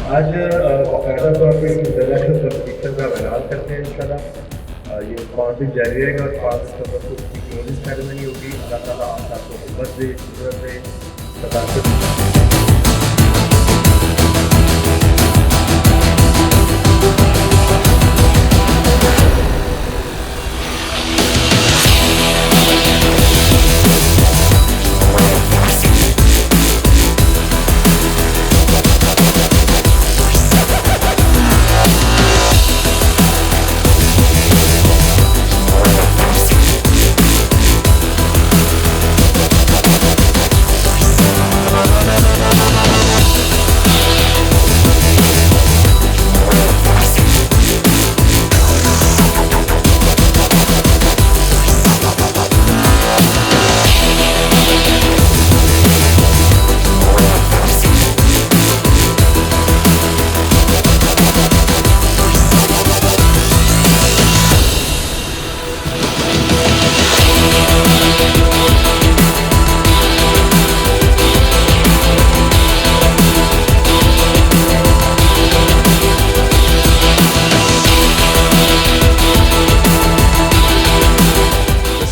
आज बाकायदा तौर पर इंटरनेशनल कंपटीशन का ऐलान करते हैं इंशाल्लाह। ये 5 दिन जारी रहेगा और 5 दिसंबर को उसकी क्लोजिंग सेरेमनी होगी। अल्लाह ताला आप सबको हिम्मत दे, कुदरत दे, सदाकत।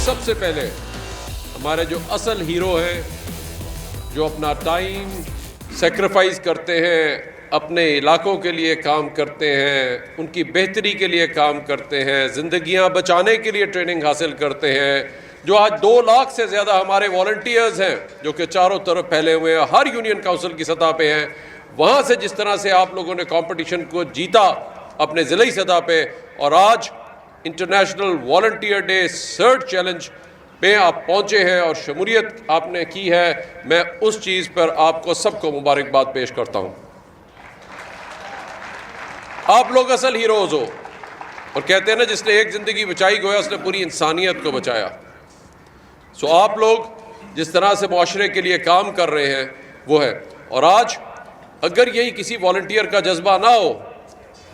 सबसे पहले हमारे जो असल हीरो हैं, जो अपना टाइम सेक्रीफाइस करते हैं, अपने इलाकों के लिए काम करते हैं, उनकी बेहतरी के लिए काम करते हैं, ज़िंदगियां बचाने के लिए ट्रेनिंग हासिल करते हैं, जो आज 2 लाख से ज़्यादा हमारे वॉलंटियर्स हैं जो कि चारों तरफ फैले हुए हैं, हर यूनियन काउंसिल की सतह पे हैं। वहाँ से जिस तरह से आप लोगों ने कंपटीशन को जीता अपने ज़िले सतह पे, और आज international volunteer day search challenge पे आप पहुंचे हैं और शमूलियत आपने की है, मैं उस चीज़ पर आपको सबको मुबारकबाद पेश करता हूं। आप लोग असल हीरोज़ हो, और कहते हैं ना, जिसने एक ज़िंदगी बचाई गोया उसने पूरी इंसानियत को बचाया। सो आप लोग जिस तरह से मुआशरे के लिए काम कर रहे हैं वो है, और आज अगर यही किसी वॉलंटियर का जज्बा ना हो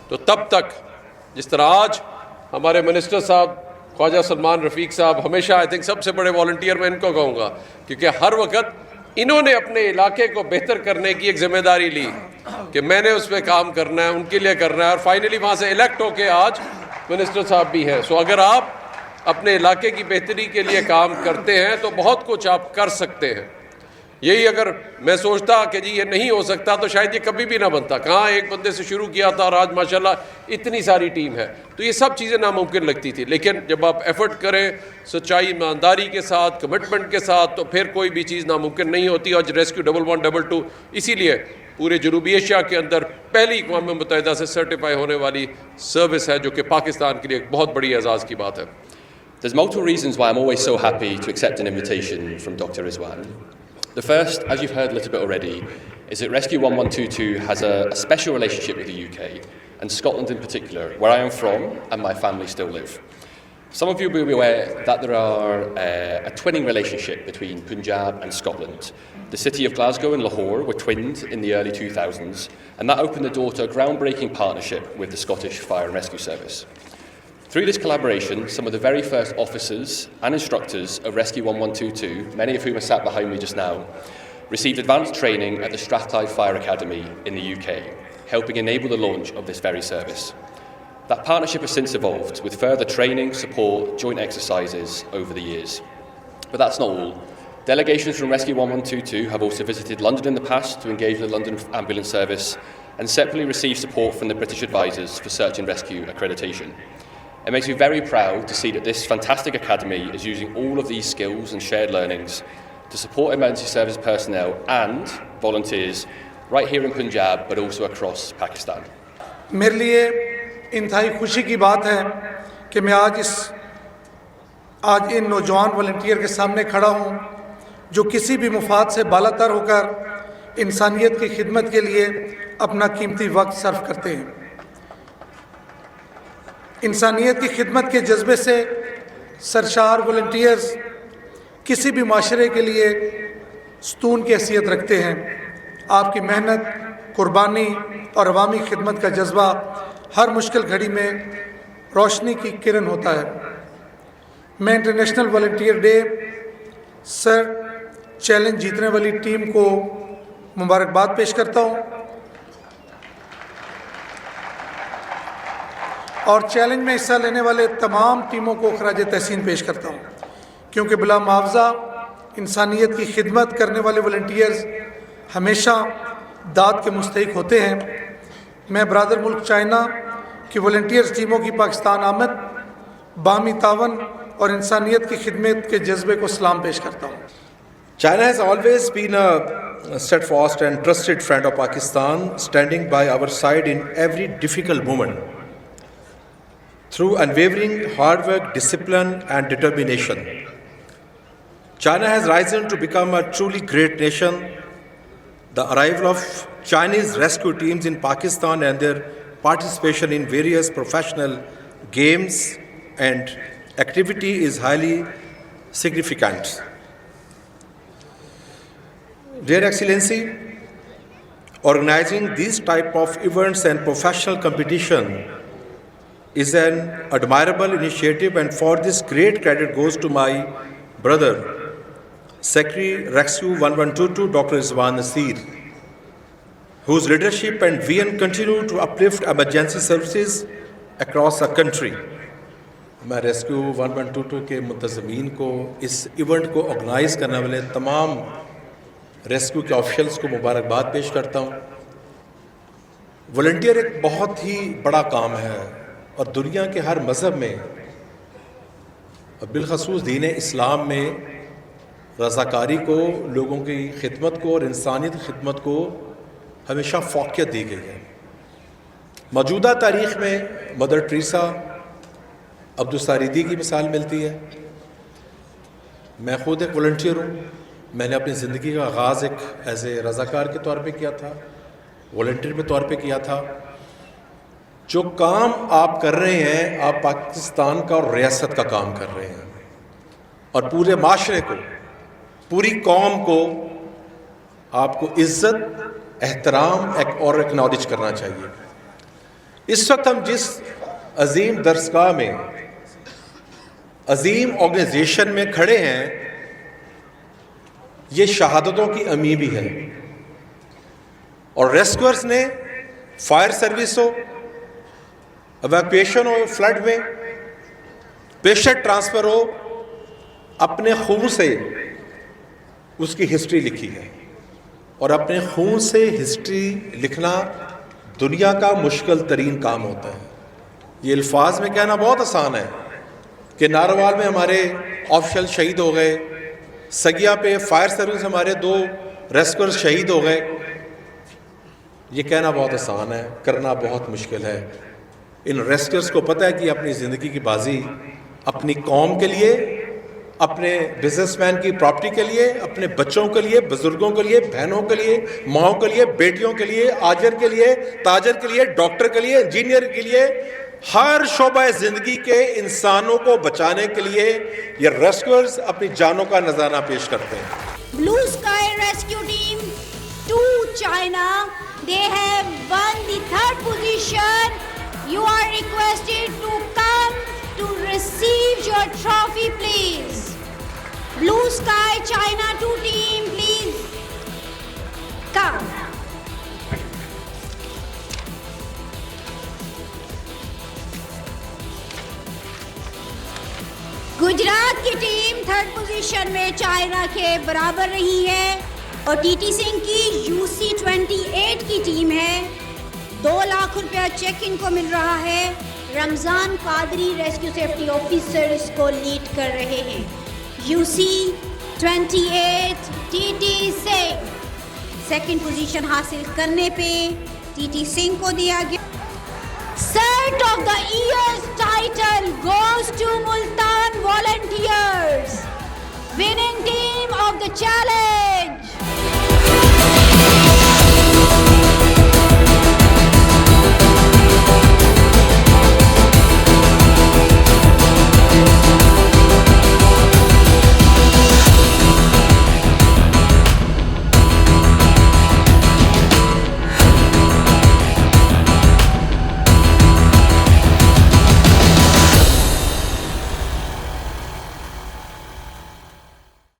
तो तब तक, जिस तरह आज हमारे मिनिस्टर साहब ख्वाजा सलमान रफ़ीक साहब, हमेशा आई थिंक सबसे बड़े वॉलंटियर मैं इनको कहूँगा, क्योंकि हर वक्त इन्होंने अपने इलाके को बेहतर करने की एक ज़िम्मेदारी ली कि मैंने उस पर काम करना है, उनके लिए करना है, और फाइनली वहाँ से इलेक्ट होके आज मिनिस्टर साहब भी हैं। सो अगर आप अपने इलाके की बेहतरी के लिए काम करते हैं तो बहुत कुछ आप कर सकते हैं। यही अगर मैं सोचता कि जी ये नहीं हो सकता तो शायद ये कभी भी ना बनता। कहाँ एक बंदे से शुरू किया था और आज माशाल्लाह इतनी सारी टीम है, तो ये सब चीज़ें नामुमकिन लगती थी। लेकिन जब आप एफर्ट करें सच्चाई, ईमानदारी के साथ, कमिटमेंट के साथ, तो फिर कोई भी चीज़ नामुमकिन नहीं होती। आज रेस्क्यू 1122 इसीलिए पूरे जनूबी एशिया के अंदर पहली अक़वाम मुत्तहिदा से सर्टिफाई होने वाली सर्विस है, जो कि पाकिस्तान के लिए एक बहुत बड़ी एजाज़ की बात है। There's multiple reasons why I'm always so happy to accept an invitation from Dr. Rizwan. The first, as you've heard a little bit already, is that Rescue 1122 has a special relationship with the UK, and Scotland in particular, where I am from and my family still live. Some of you will be aware that there are a twinning relationship between Punjab and Scotland. The city of Glasgow and Lahore were twinned in the early 2000s, and that opened the door to a groundbreaking partnership with the Scottish Fire and Rescue Service. Through this collaboration, some of the very first officers and instructors of Rescue 1122, many of whom are sat behind me just now, received advanced training at the Strathclyde Fire Academy in the UK, helping enable the launch of this very service. That partnership has since evolved with further training, support, joint exercises over the years. But that's not all. Delegations from Rescue 1122 have also visited London in the past to engage with the London Ambulance Service, and separately received support from the British Advisors for Search and Rescue accreditation. It makes me very proud to see that this fantastic academy is using all of these skills and shared learnings to support emergency service personnel and volunteers right here in Punjab, but also across Pakistan. मेरे लिए इंतहाई खुशी की बात है कि मैं आज इन नौजवान वॉलंटियर के सामने खड़ा हूँ, जो किसी भी मुफाद से बालातर होकर इंसानियत की खिदमत के लिए अपना कीमती वक्त सर्व करते हैं। इंसानियत की खिदमत के जज्बे से सरशार वॉलंटियर्स किसी भी माशरे के लिए सतून की हैसियत रखते हैं। आपकी मेहनत, कुर्बानी और अवामी खिदमत का जज्बा हर मुश्किल घड़ी में रोशनी की किरण होता है। मैं इंटरनेशनल वॉलंटियर डे चैलेंज जीतने वाली टीम को मुबारकबाद पेश करता हूँ। और चैलेंज में हिस्सा लेने वाले तमाम टीमों को खराज तहसीन पेश करता हूँ, क्योंकि बिला मुआवजा इंसानियत की खिदमत करने वाले वॉलंटियर्स हमेशा दाद के मुस्तहिक होते हैं। मैं ब्रादर मुल्क चाइना की वॉलंटियर्स टीमों की पाकिस्तान आमद, बामी तावन और इंसानियत की खिदमत के जज्बे को सलाम पेश करता हूँ। China has always been a steadfast and trusted friend of Pakistan, standing by our side in every difficult moment. Through unwavering hard work, discipline and determination, China has risen to become a truly great nation. The arrival of Chinese rescue teams in Pakistan and their participation in various professional games and activity is highly significant. Their Excellency, organizing these type of events and professional competition is an admirable initiative, and for this great credit goes to my brother, Secretary Rescue 1122, Dr. Rizwan Nasir, whose leadership and vision continue to uplift emergency services across the country. मैं rescue 1122 के मुंतज़मीन को, इस event को organise करने वाले तमाम rescue के officials को मुबारकबाद पेश करता हूँ। वॉलंटियर एक बहुत ही बड़ा काम है और दुनिया के हर मज़हब में, बिलखसूस दीन इस्लाम में रज़ाकारी को, लोगों की खिदमत को और इंसानियत की खिदमत को हमेशा फ़ौक़ियत दी गई है। मौजूदा तारीख़ में मदर टेरेसा, अब्दुस्सारीदी की मिसाल मिलती है। मैं ख़ुद एक वॉलंटियर हूँ। मैंने अपनी ज़िंदगी का आगाज़ एक एज ए रज़ाकार के तौर पे किया था, वॉलंटियर के तौर पे किया था। जो काम आप कर रहे हैं, आप पाकिस्तान का और रियासत का काम कर रहे हैं और पूरे माशरे को, पूरी कौम को आपको इज़्ज़त, एहतराम और एक्नॉलेज करना चाहिए। इस वक्त हम जिस अजीम दरसगाह में, अजीम ऑर्गेनाइजेशन में खड़े हैं, ये शहादतों की अमी भी है। और रेस्क्यूअर्स ने फायर सर्विस हो, एवैक्यूएशन हो फ्लड में, पेशेंट ट्रांसफ़र हो, अपने खून से उसकी हिस्ट्री लिखी है। और अपने खून से हिस्ट्री लिखना दुनिया का मुश्किल तरीन काम होता है। ये अल्फाज में कहना बहुत आसान है कि नारोवाल में हमारे ऑफिशियल शहीद हो गए, सगिया पे फायर सर्विस हमारे 2 रेस्क्यूअर्स शहीद हो गए। ये कहना बहुत आसान है, करना बहुत मुश्किल है। इन रेस्क्यूअर्स को पता है कि अपनी ज़िंदगी की बाजी अपनी कौम के लिए, अपने बिजनेसमैन की प्रॉपर्टी के लिए, अपने बच्चों के लिए, बुजुर्गों के लिए, बहनों के लिए, माओं के लिए, बेटियों के लिए, आजर के लिए, ताजर के लिए, डॉक्टर के लिए, इंजीनियर के लिए, हर शोबा ज़िंदगी के इंसानों को बचाने के लिए ये रेस्क्यूअर्स अपनी जानों का नज़ारा पेश करते हैं। Blue sky rescue team to China, they have won the 3rd position. You are requested to come to receive your trophy, please. Blue Sky China 2 team, please come. Gujarat की टीम 3rd पोजीशन में China के बराबर रही है और TT Singh की UC-28 की team है। 2 लाख रुपया चेक इनको मिल रहा है। Ramzan Qadri rescue safety officer इसको लीड कर रहे हैं। UC-28 TT Singh 2nd position हासिल करने पे टीटी सिंह को दिया गया। Set of the year's title goes to Multan Volunteers. Winning team of the challenge